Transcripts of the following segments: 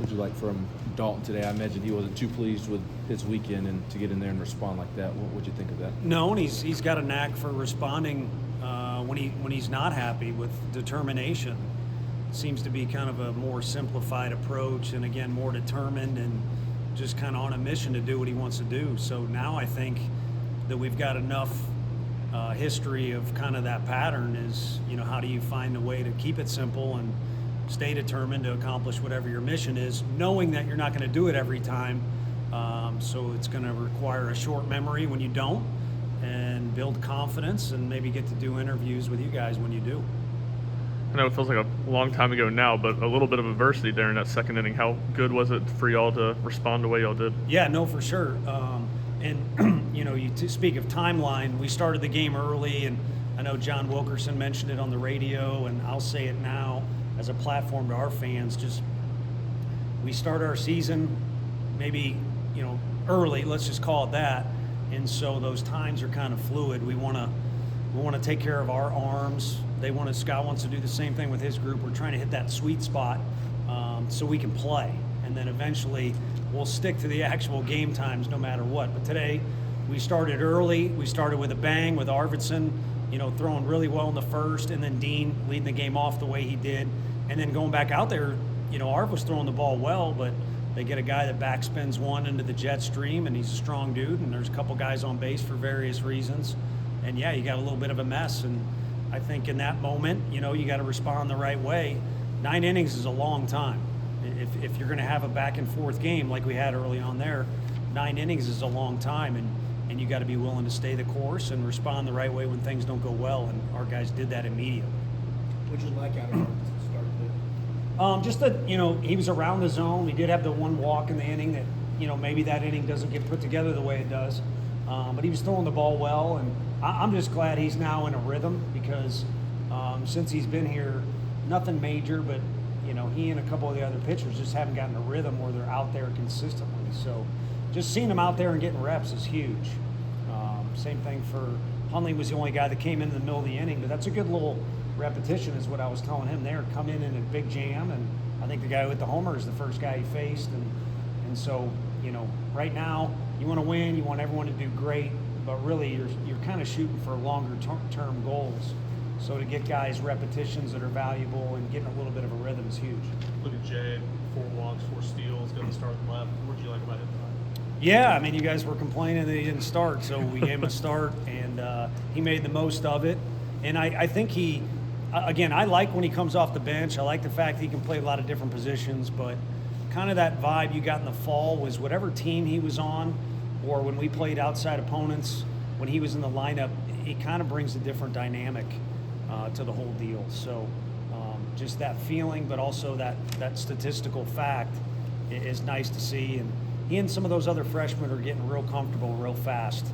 would you like from Dalton today? I imagine he wasn't too pleased with his weekend, and to get in there and respond like that, what would you think of that? No, and he's got a knack for responding when he's not happy with determination. Seems to be kind of a more simplified approach, and again, more determined and just kind of on a mission to do what he wants to do. So now I think that we've got enough history of kind of that pattern is, how do you find a way to keep it simple and stay determined to accomplish whatever your mission is, knowing that you're not going to do it every time. So it's going to require a short memory when you don't, and build confidence, and maybe get to do interviews with you guys when you do. I know it feels like a long time ago now, but a little bit of adversity there in that second inning. How good was it for y'all to respond the way y'all did? Yeah, no, for sure. And you speak of timeline. We started the game early, and I know John Wilkerson mentioned it on the radio, and I'll say it now as a platform to our fans. Just we start our season maybe early. Let's just call it that. And so those times are kind of fluid. We want to take care of our arms. Scott wants to do the same thing with his group. We're trying to hit that sweet spot so we can play. And then eventually we'll stick to the actual game times no matter what. But today we started early. We started with a bang with Arvidsson, throwing really well in the first, and then Dean leading the game off the way he did. And then going back out there, Arv was throwing the ball well, but they get a guy that backspins one into the jet stream, and he's a strong dude, and there's a couple guys on base for various reasons. And yeah, you got a little bit of a mess, and I think in that moment, you got to respond the right way. 9 innings is a long time. If you're going to have a back and forth game like we had early on there, 9 innings is a long time, and you got to be willing to stay the course and respond the right way when things don't go well, and our guys did that immediately. What did you like out of him to start the Just that, he was around the zone. He did have the one walk in the inning that, maybe that inning doesn't get put together the way it does. But he was throwing the ball well, and I'm just glad he's now in a rhythm because since he's been here, nothing major, but, he and a couple of the other pitchers just haven't gotten a rhythm where they're out there consistently. So just seeing him out there and getting reps is huge. Same thing for Hundley was the only guy that came in the middle of the inning, but that's a good little repetition is what I was telling him there. Come in a big jam, and I think the guy with the homer is the first guy he faced. And so, right now you want to win, you want everyone to do great, but really you're kind of shooting for longer term goals. So to get guys repetitions that are valuable and getting a little bit of a rhythm is huge. Look at Jay, 4 walks, 4 steals, going to start the left. What did you like about him tonight? Yeah, I mean, you guys were complaining that he didn't start, so we gave him a start, and he made the most of it. And I think again, I like when he comes off the bench. I like the fact he can play a lot of different positions, but kind of that vibe you got in the fall was whatever team he was on, or when we played outside opponents, when he was in the lineup, he kind of brings a different dynamic to the whole deal. So just that feeling, but also that statistical fact is nice to see. And he and some of those other freshmen are getting real comfortable real fast.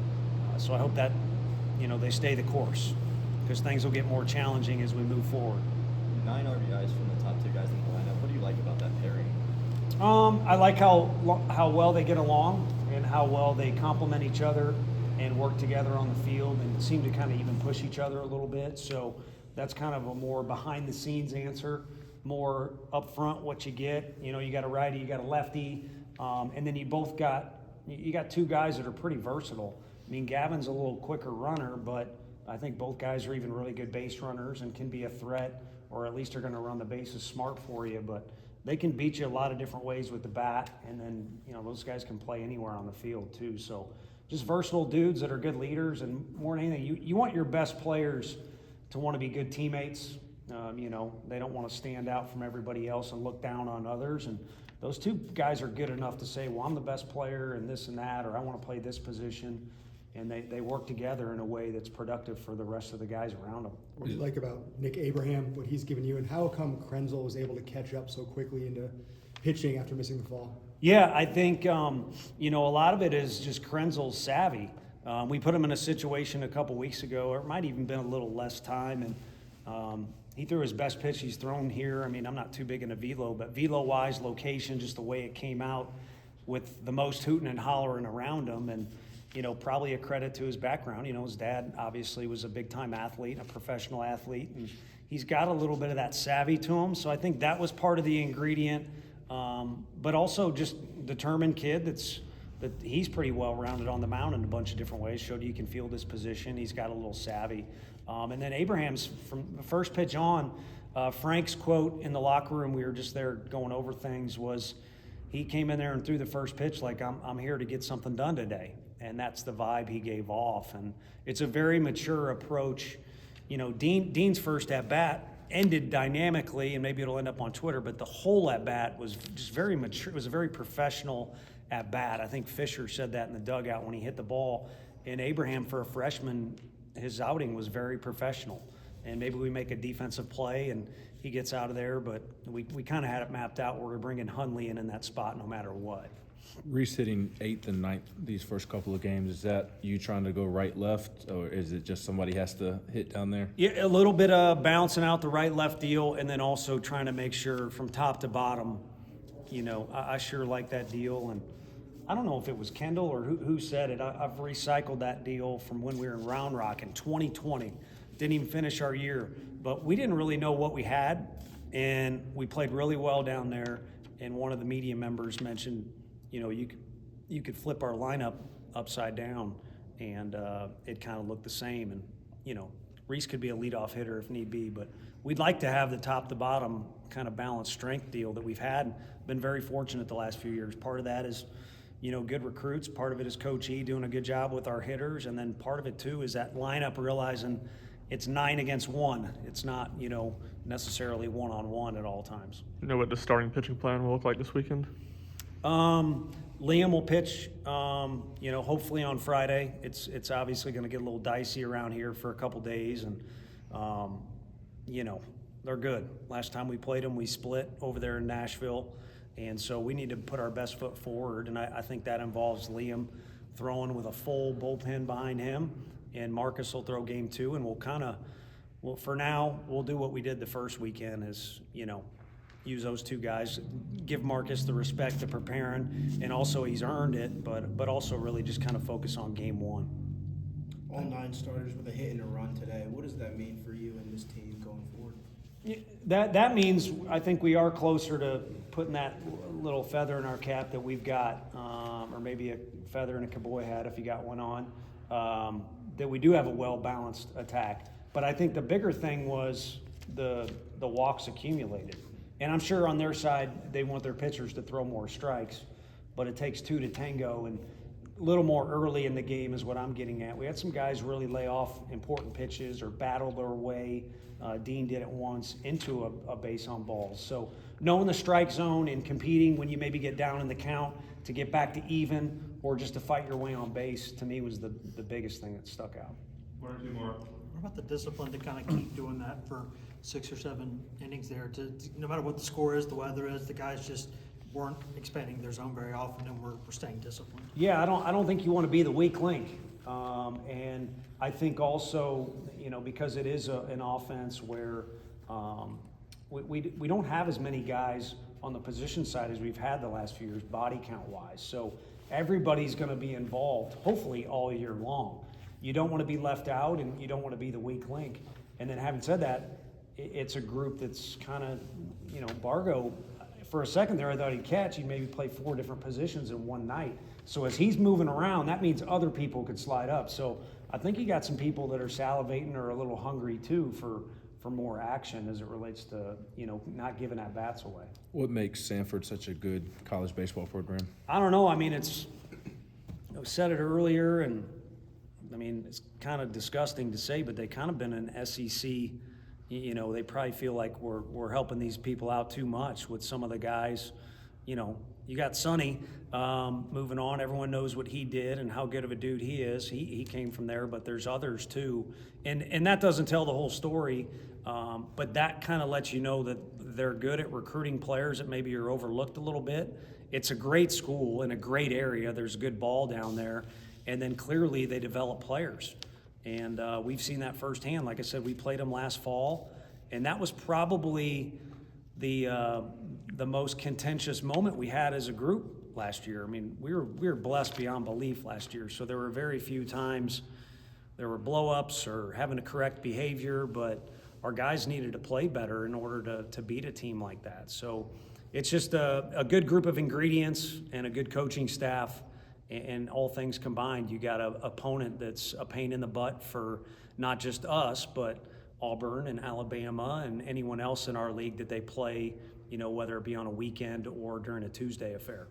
So I hope that, they stay the course because things will get more challenging as we move forward. 9 RBIs from the top 2 guys in the lineup. What do you like about that pairing? I like how well they get along and how well they complement each other and work together on the field and seem to kind of even push each other a little bit. So that's kind of a more behind the scenes answer, more up front what you get. You got a righty, you got a lefty, and then you got 2 guys that are pretty versatile. I mean, Gavin's a little quicker runner, but I think both guys are even really good base runners and can be a threat, or at least are going to run the bases smart for you. But they can beat you a lot of different ways with the bat, and then those guys can play anywhere on the field too. So just versatile dudes that are good leaders, and more than anything, you want your best players to want to be good teammates. They don't want to stand out from everybody else and look down on others. And those 2 guys are good enough to say, well, I'm the best player and this and that, or I want to play this position. And they work together in a way that's productive for the rest of the guys around them. What do you like about Nick Abraham, what he's given you, and how come Krenzel was able to catch up so quickly into pitching after missing the fall? Yeah, I think, a lot of it is just Krenzel's savvy. We put him in a situation a couple weeks ago, or it might even been a little less time, and he threw his best pitch he's thrown here. I mean, I'm not too big into velo, but velo-wise, location, just the way it came out with the most hooting and hollering around him, and probably a credit to his background. His dad obviously was a big-time athlete, a professional athlete, and he's got a little bit of that savvy to him. So I think that was part of the ingredient. but also just determined kid that he's pretty well rounded on the mound in a bunch of different ways. Showed he can field his position. He's got a little savvy. And then Abraham's from the first pitch on. Frank's quote in the locker room, we were just there going over things, was he came in there and threw the first pitch like, I'm here to get something done today. And that's the vibe he gave off. And it's a very mature approach. You know, Dean's first at-bat ended dynamically, and maybe it'll end up on Twitter, but the whole at-bat was just very mature. It was a very professional at-bat. I think Fisher said that in the dugout when he hit the ball. And Abraham, for a freshman, his outing was very professional. And maybe we make a defensive play and he gets out of there, but we kind of had it mapped out where we're bringing Hundley in that spot no matter what. Reese hitting 8th and 9th these first couple of games, is that you trying to go right, left, or is it just somebody has to hit down there? Yeah, a little bit of balancing out the right-left deal, and then also trying to make sure from top to bottom, you know, I sure like that deal. And I don't know if it was Kendall or who said it. I've recycled that deal from when we were in Round Rock in 2020. Didn't even finish our year, but we didn't really know what we had, and we played really well down there. And one of the media members mentioned, you know, you could flip our lineup upside down, and it kind of looked the same. And you know, Reese could be a leadoff hitter if need be, but we'd like to have the top to bottom kind of balanced strength deal that we've had. Been very fortunate the last few years. Part of that is, you know, good recruits. Part of it is Coach E doing a good job with our hitters, and then part of it too is that lineup realizing it's 9 against 1. It's not, you know, necessarily 1-on-1 at all times. You know what the starting pitching plan will look like this weekend? Liam will pitch, you know, hopefully on Friday. It's obviously going to get a little dicey around here for a couple days, and you know, they're good. Last time we played them, we split over there in Nashville, and so we need to put our best foot forward, and I think that involves Liam throwing with a full bullpen behind him, and Marcus will throw game 2, and well, for now, we'll do what we did the first weekend is, you know, use those 2 guys, give Marcus the respect to preparing, and also he's earned it, but also really just kind of focus on game 1. All 9 starters with a hit and a run today. What does that mean for you and this team going forward? That means I think we are closer to putting that little feather in our cap that we've got, or maybe a feather in a cowboy hat if you got one on, that we do have a well-balanced attack. But I think the bigger thing was the walks accumulated. And I'm sure on their side they want their pitchers to throw more strikes, but it takes 2 to tango, and a little more early in the game is what I'm getting at. We had some guys really lay off important pitches or battle their way. Dean did it once into a base on balls. So knowing the strike zone and competing when you maybe get down in the count to get back to even or just to fight your way on base, to me was the biggest thing that stuck out. 1 or 2 more. What about the discipline to kind of keep doing that for 6 or 7 innings there? To no matter what the score is, the weather is, the guys just weren't expanding their zone very often, and we're staying disciplined. Yeah, I don't think you want to be the weak link, and I think also, you know, because it is an offense where we don't have as many guys on the position side as we've had the last few years, body count wise. So everybody's going to be involved, hopefully all year long. You don't want to be left out, and you don't want to be the weak link. And then having said that, it's a group that's kind of, you know, Bargo, for a second there I thought he'd catch. He'd maybe play 4 different positions in one night. So as he's moving around, that means other people could slide up. So I think you got some people that are salivating or a little hungry too for more action as it relates to, you know, not giving at bats away. What makes Sanford such a good college baseball program? I don't know. I mean, I said it earlier, and I mean, it's kind of disgusting to say, but they kind of been an SEC. You know, they probably feel like we're helping these people out too much with some of the guys. You know, you got Sonny moving on. Everyone knows what he did and how good of a dude he is. He came from there, but there's others too. And that doesn't tell the whole story, but that kind of lets you know that they're good at recruiting players that maybe are overlooked a little bit. It's a great school in a great area. There's good ball down there. And then clearly they develop players. And we've seen that firsthand. Like I said, we played them last fall, and that was probably the most contentious moment we had as a group last year. I mean, we were blessed beyond belief last year, so there were very few times there were blow-ups or having to correct behavior, but our guys needed to play better in order to beat a team like that. So, it's just a good group of ingredients and a good coaching staff, and all things combined, you got an opponent that's a pain in the butt for not just us, but Auburn and Alabama and anyone else in our league that they play, whether it be on a weekend or during a Tuesday affair.